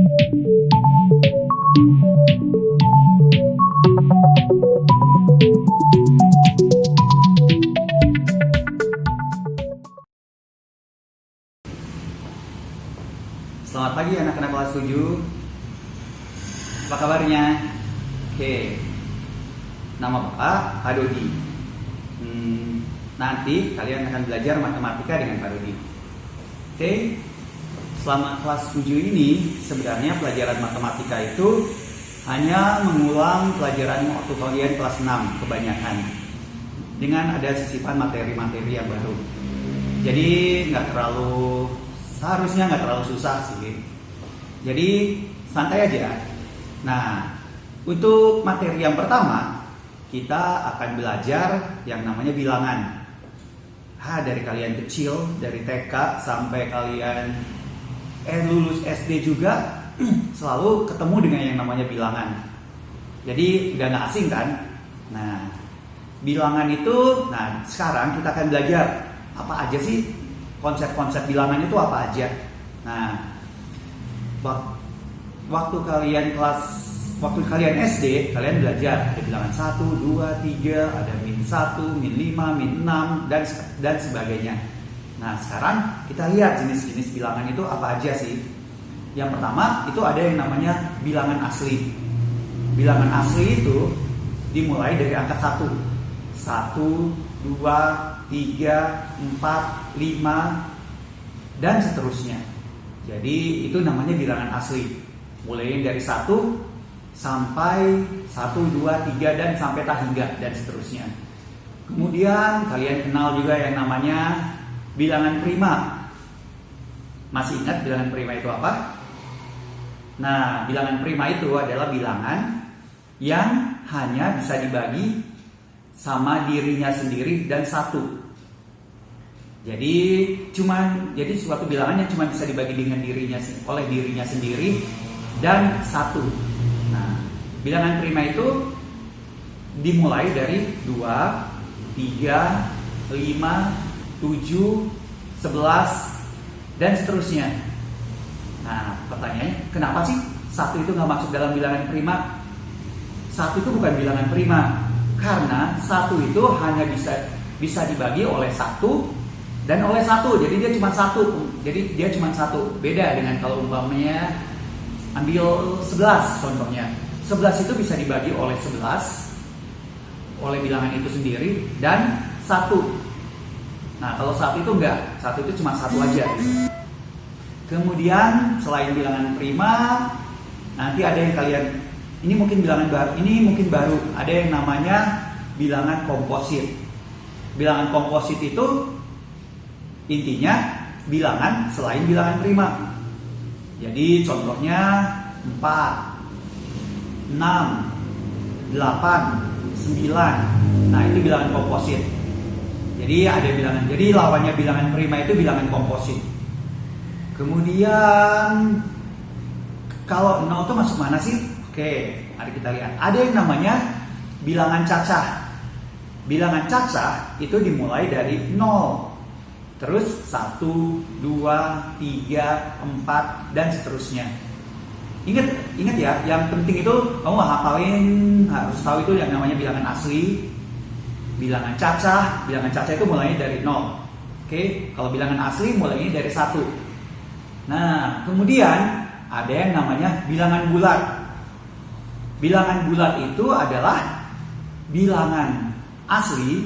Selamat pagi anak-anak kelas 7. Apa kabarnya? Oke. Nama Bapak Pak Dodi. Nanti kalian akan belajar matematika dengan Pak Dodi. Oke. Selama kelas 7 ini sebenarnya pelajaran matematika itu hanya mengulang pelajaran waktu kalian kelas 6 kebanyakan. Dengan ada sisipan materi-materi yang baru. Jadi seharusnya nggak terlalu susah sih. Jadi santai aja. Nah, untuk materi yang pertama kita akan belajar yang namanya bilangan. Dari kalian kecil, dari TK sampai kalian lulus SD juga selalu ketemu dengan yang namanya bilangan. Jadi udah nggak asing kan? Nah, bilangan itu, sekarang kita akan belajar apa aja sih konsep-konsep bilangan itu apa aja. Nah, waktu kalian SD, kalian belajar ada bilangan 1, 2, 3, ada min 1, min 5, min 6, dan sebagainya. Nah, sekarang kita lihat jenis-jenis bilangan itu apa aja sih. Yang pertama, itu ada yang namanya bilangan asli. Bilangan asli itu dimulai dari angka 1. 1, 2, 3, 4, 5, dan seterusnya. Jadi itu namanya bilangan asli. Mulai dari 1 sampai 1, 2, 3, dan sampai hingga dan seterusnya. Kemudian kalian kenal juga yang namanya bilangan prima. Masih ingat bilangan prima itu apa? Nah, bilangan prima itu adalah bilangan yang hanya bisa dibagi sama dirinya sendiri dan 1. Jadi suatu bilangan yang cuma bisa dibagi dengan oleh dirinya sendiri dan 1. Nah, bilangan prima itu dimulai dari 2, 3, 5, 7, 11, dan seterusnya. Nah, pertanyaannya, kenapa sih 1 itu nggak masuk dalam bilangan prima? 1 itu bukan bilangan prima, karena 1 itu hanya bisa dibagi oleh 1 dan oleh 1. Jadi dia cuma 1. Beda dengan kalau umpamanya ambil 11 contohnya. 11 itu bisa dibagi oleh 11 oleh bilangan itu sendiri dan 1. Nah, kalau 1 itu enggak. 1 itu cuma 1 aja gitu. Kemudian selain bilangan prima, nanti ada yang ini mungkin baru, ada yang namanya bilangan komposit. Bilangan komposit itu intinya bilangan selain bilangan prima. Jadi contohnya 4, 6, 8, 9. Nah, itu bilangan komposit. Jadi lawannya bilangan prima itu bilangan komposit. Kemudian kalau 0 itu masuk mana sih? Oke, mari kita lihat. Ada yang namanya bilangan cacah. Bilangan cacah itu dimulai dari 0. Terus 1, 2, 3, 4, dan seterusnya. Ingat ya, yang penting itu kamu harus tahu itu yang namanya bilangan asli, bilangan cacah itu mulainya dari 0. Oke, kalau bilangan asli mulainya dari 1. Nah, kemudian ada yang namanya bilangan bulat. Bilangan bulat itu adalah bilangan asli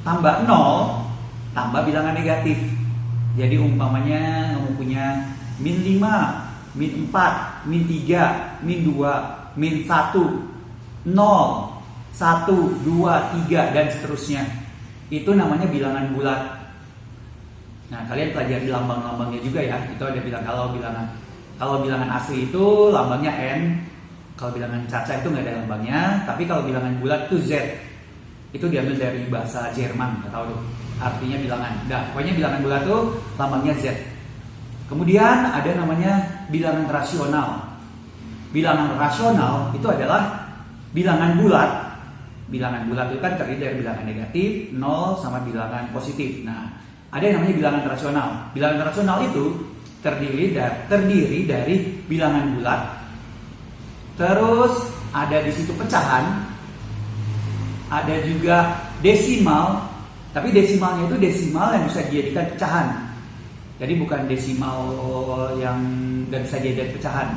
tambah 0 tambah bilangan negatif. Jadi umpamanya kamu punya min 5, min 4, min 3, min 2, min 1, 0, 1, 2, 3, dan seterusnya. Itu namanya bilangan bulat. Nah, kalian pelajari lambang-lambangnya juga ya. Itu ada kalau bilangan asli itu lambangnya N. Kalau bilangan cacah itu nggak ada lambangnya. Tapi kalau bilangan bulat itu Z. Itu diambil dari bahasa Jerman, nggak tahu tuh artinya bilangan. Pokoknya bilangan bulat itu lambangnya Z. Kemudian ada namanya bilangan rasional. Bilangan rasional itu adalah bilangan bulat. Bilangan bulat itu kan terdiri dari bilangan negatif, 0 sama bilangan positif. Nah, ada yang namanya bilangan rasional. Bilangan rasional itu terdiri dari bilangan bulat, terus ada di situ pecahan, ada juga desimal, tapi desimalnya itu desimal yang bisa dijadikan pecahan. Jadi bukan desimal yang nggak bisa dijadikan pecahan.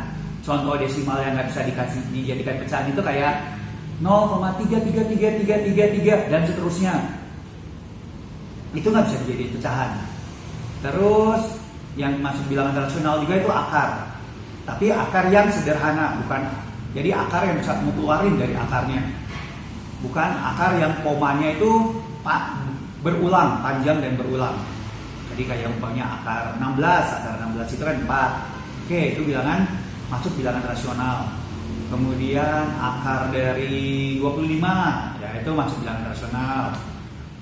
Contoh desimal yang nggak bisa dijadikan pecahan itu kayak 0,33333 dan seterusnya. Itu nggak bisa dijadikan pecahan. Terus yang masuk bilangan rasional juga itu akar. Tapi akar yang sederhana, bukan. Jadi akar yang bisa kamu keluarin dari akarnya. Bukan akar yang komanya itu berulang, panjang dan berulang. Jadi kayak umpamanya akar 16 itu kan 4. Oke, itu bilangan masuk bilangan rasional. Kemudian akar dari 25, ya itu masuk bilangan rasional.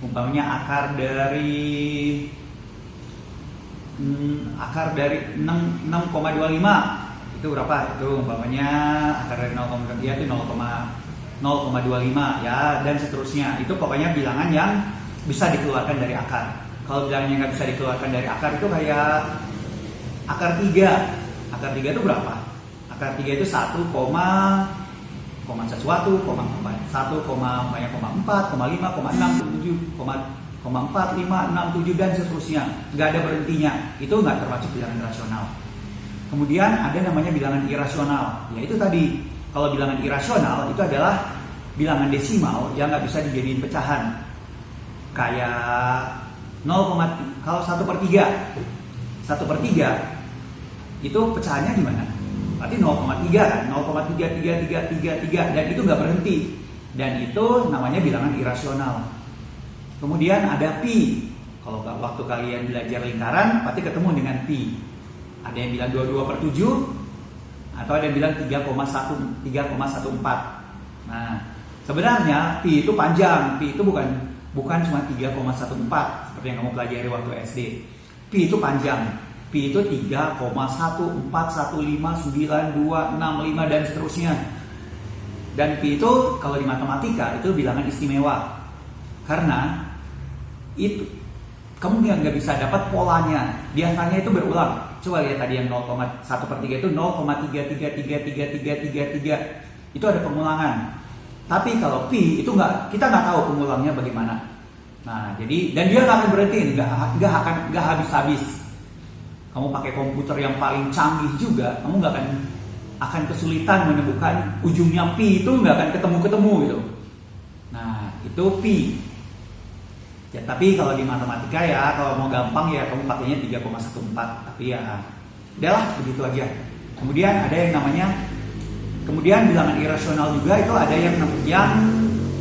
Umpamanya akar dari 6,25 itu berapa? Itu umpamanya akar dari 0,25 itu 0,25 ya, dan seterusnya. Itu pokoknya bilangan yang bisa dikeluarkan dari akar. Kalau bilangan yang nggak bisa dikeluarkan dari akar itu kayak akar 3. Akar 3 itu berapa? Akar 3 itu 1, sesuatu, 1,4, 5,6, 4, 5, 6, 7 dan seterusnya. Nggak ada berhentinya. Itu nggak termasuk bilangan rasional. Kemudian ada namanya bilangan irasional. Yaitu tadi, kalau bilangan irasional itu adalah bilangan desimal yang nggak bisa dijadiin pecahan. Kayak 0, kalau 1/3. 1/3 itu pecahannya gimana? Berarti 0,3 kan? 0,33333 dan itu nggak berhenti. Dan itu namanya bilangan irasional. Kemudian ada pi. Kalau waktu kalian belajar lingkaran, pasti ketemu dengan pi. Ada yang bilang 22/7, atau ada yang bilang 3,14. Nah, sebenarnya pi itu panjang. Pi itu bukan cuma 3,14 seperti yang kamu pelajari waktu SD. Pi itu panjang. Pi itu 3,1415925 dan seterusnya. Dan pi itu kalau di matematika itu bilangan istimewa. Karena itu kamu nggak bisa dapat polanya. Biasanya itu berulang. Coba lihat tadi yang 0,1/3 itu 0,3333333. Itu ada pengulangan. Tapi kalau pi itu kita nggak tahu pengulangnya bagaimana. Nah, jadi dan dia nggak akan berhenti, nggak habis-habis. Kamu pakai komputer yang paling canggih juga, kamu nggak akan kesulitan menemukan ujungnya pi, itu nggak akan ketemu gitu. Nah, itu pi. Ya, tapi kalau di matematika ya, kalau mau gampang ya kamu pakainya 3,14. Tapi ya, udahlah begitu aja. Kemudian ada yang namanya, kemudian bilangan irasional juga itu ada yang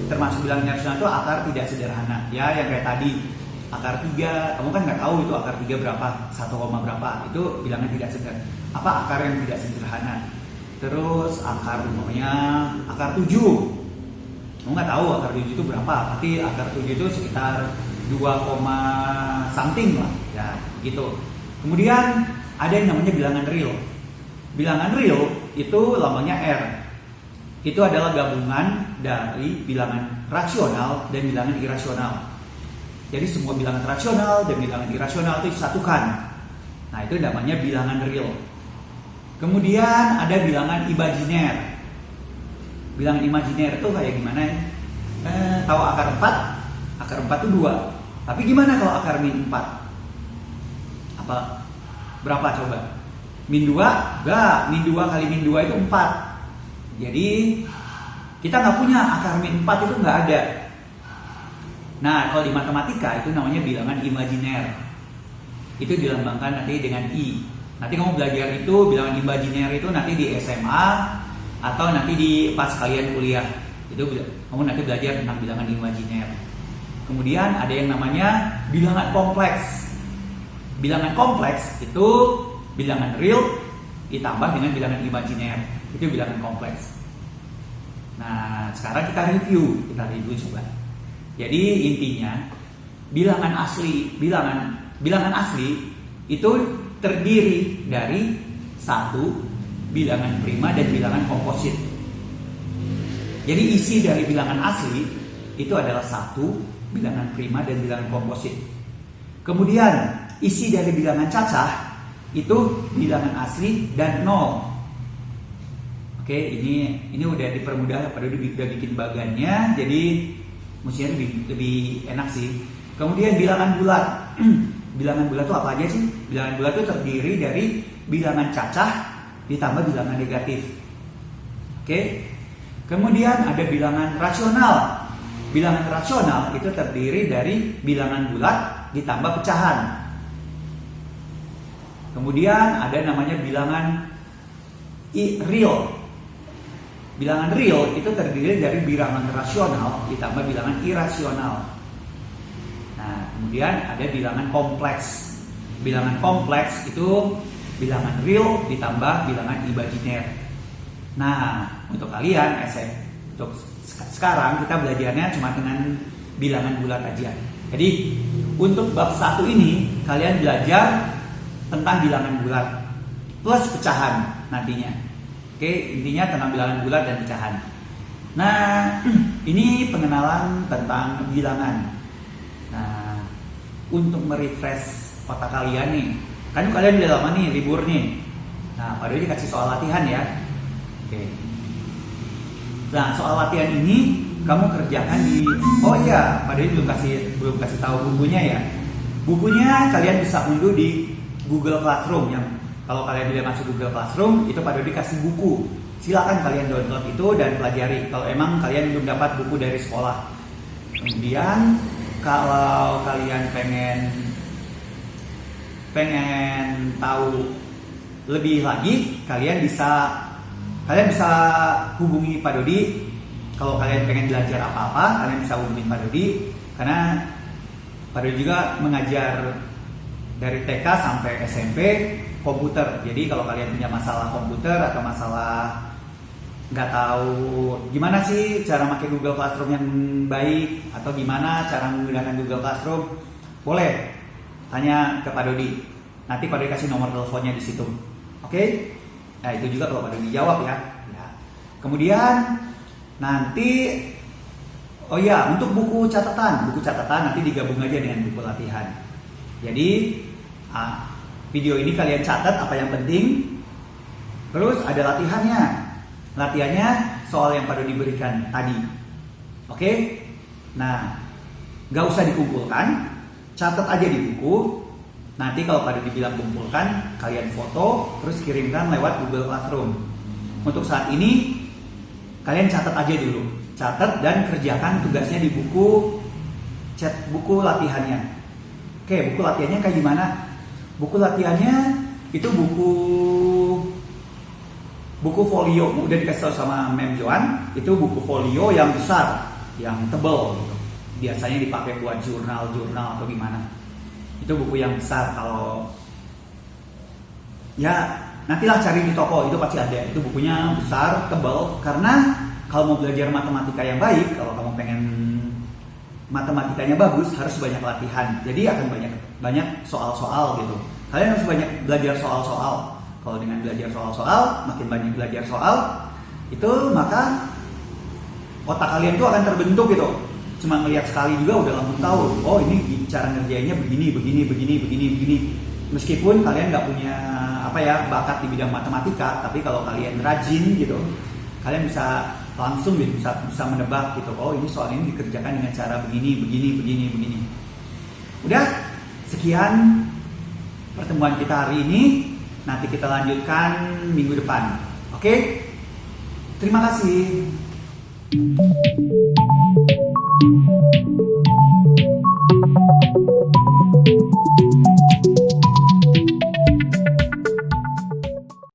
termasuk bilangan irasional itu akar tidak sederhana. Ya, yang kayak tadi akar 3, kamu kan nggak tahu itu akar 3 berapa, 1, berapa. Itu bilangan tidak sederhana. Apa akar yang tidak sederhana? Terus akar namanya akar 7. Kamu nggak tahu akar 7 itu berapa, tapi akar 7 itu sekitar 2, something lah, ya gitu. Kemudian ada yang namanya bilangan real. Bilangan real itu lambangnya R. Itu adalah gabungan dari bilangan rasional dan bilangan irasional. Jadi semua bilangan rasional dan bilangan irasional itu disatukan. Nah, itu namanya bilangan real. Kemudian ada bilangan imajiner. Bilangan imajiner itu kayak gimana ya? Tahu akar 4? Akar 4 itu 2. Tapi gimana kalau akar min 4? Apa? Berapa coba? Min 2? Enggak, min 2 kali min 2 itu 4. Jadi kita nggak punya akar min 4 itu nggak ada. Nah, kalau di matematika itu namanya bilangan imajiner. Itu dilambangkan nanti dengan I. Nanti kamu belajar itu bilangan imajiner itu nanti di SMA atau nanti pas kalian kuliah. Itu kamu nanti belajar tentang bilangan imajiner. Kemudian ada yang namanya bilangan kompleks. Bilangan kompleks itu bilangan real ditambah dengan bilangan imajiner. Itu bilangan kompleks. Nah, sekarang kita review coba. Jadi intinya bilangan asli itu terdiri dari satu bilangan prima dan bilangan komposit. Jadi isi dari bilangan asli itu adalah satu bilangan prima dan bilangan komposit. Kemudian isi dari bilangan cacah itu bilangan asli dan nol. Oke, ini udah dipermudah, padahal udah bikin bagannya, jadi mestinya lebih enak sih. Kemudian bilangan bulat. Bilangan bulat itu apa aja sih? Bilangan bulat itu terdiri dari bilangan cacah ditambah bilangan negatif. Oke. Kemudian ada bilangan rasional. Bilangan rasional itu terdiri dari bilangan bulat ditambah pecahan. Kemudian ada namanya bilangan real. Bilangan real itu terdiri dari bilangan rasional ditambah bilangan irasional. Nah, kemudian ada bilangan kompleks. Bilangan kompleks itu bilangan real ditambah bilangan imajiner. Nah, untuk kalian untuk sekarang kita belajarnya cuma dengan bilangan bulat aja. Jadi, untuk bab 1 ini kalian belajar tentang bilangan bulat plus pecahan nantinya. Oke, intinya tentang bilangan bulat dan pecahan. Nah, ini pengenalan tentang bilangan. Nah, untuk merefresh otak kalian nih, kan kalian udah lama nih libur nih. Nah, Pak Dodi kasih soal latihan ya. Oke. Nah, soal latihan ini kamu kerjakan di, oh iya, Pak Dodi belum kasih tahu bukunya ya. Bukunya kalian bisa unduh di Google Classroom. Yang kalau kalian tidak masuk Google Classroom, itu Pak Dodi kasih buku. Silakan kalian download itu dan pelajari. Kalau emang kalian belum dapat buku dari sekolah. Kemudian kalau kalian pengen tahu lebih lagi, kalian bisa hubungi Pak Dodi. Kalau kalian pengen belajar apa-apa, kalian bisa hubungi Pak Dodi, karena Pak Dodi juga mengajar dari TK sampai SMP komputer. Jadi kalau kalian punya masalah komputer atau masalah nggak tahu gimana sih cara pakai Google Classroom yang baik atau gimana cara menggunakan Google Classroom, boleh tanya ke Pak Dodi. Nanti Pak Dodi kasih nomor teleponnya di situ. Oke? Nah, itu juga kalau Pak Dodi jawab ya. Kemudian nanti, oh ya, untuk buku catatan nanti digabung aja dengan buku latihan. Jadi video ini kalian catat apa yang penting. Terus ada latihannya. Latihannya soal yang Pak Dodi berikan tadi. Oke? Nah, gak usah dikumpulkan, catat aja di buku. Nanti kalau Pak Dodi bilang kumpulkan, kalian foto, terus kirimkan lewat Google Classroom. Untuk saat ini, kalian catat aja dulu. Catat dan kerjakan tugasnya di buku latihannya. Oke, buku latihannya kayak gimana? Buku latihannya itu buku folio. Udah dikasih tahu sama Mem Joan, itu buku folio yang besar, yang tebal gitu. Biasanya dipakai buat jurnal atau gimana. Itu buku yang besar. Kalau ya nantilah cari di toko, itu pasti ada. Itu bukunya besar, tebal. Karena kalau mau belajar matematika yang baik, kalau kamu pengen matematikanya bagus, harus banyak latihan. Jadi akan banyak soal-soal gitu. Kalian harus banyak belajar soal-soal. Kalau dengan belajar soal-soal, makin banyak belajar soal, itu maka otak kalian tuh akan terbentuk gitu. Cuma ngelihat sekali juga udah langsung tahu. Oh, ini cara ngerjainnya begini. Meskipun kalian nggak punya bakat di bidang matematika, tapi kalau kalian rajin gitu, kalian bisa langsung gitu, bisa menebak gitu. Oh, ini soal ini dikerjakan dengan cara begini. Udah, sekian pertemuan kita hari ini. Nanti kita lanjutkan minggu depan. Oke? Terima kasih.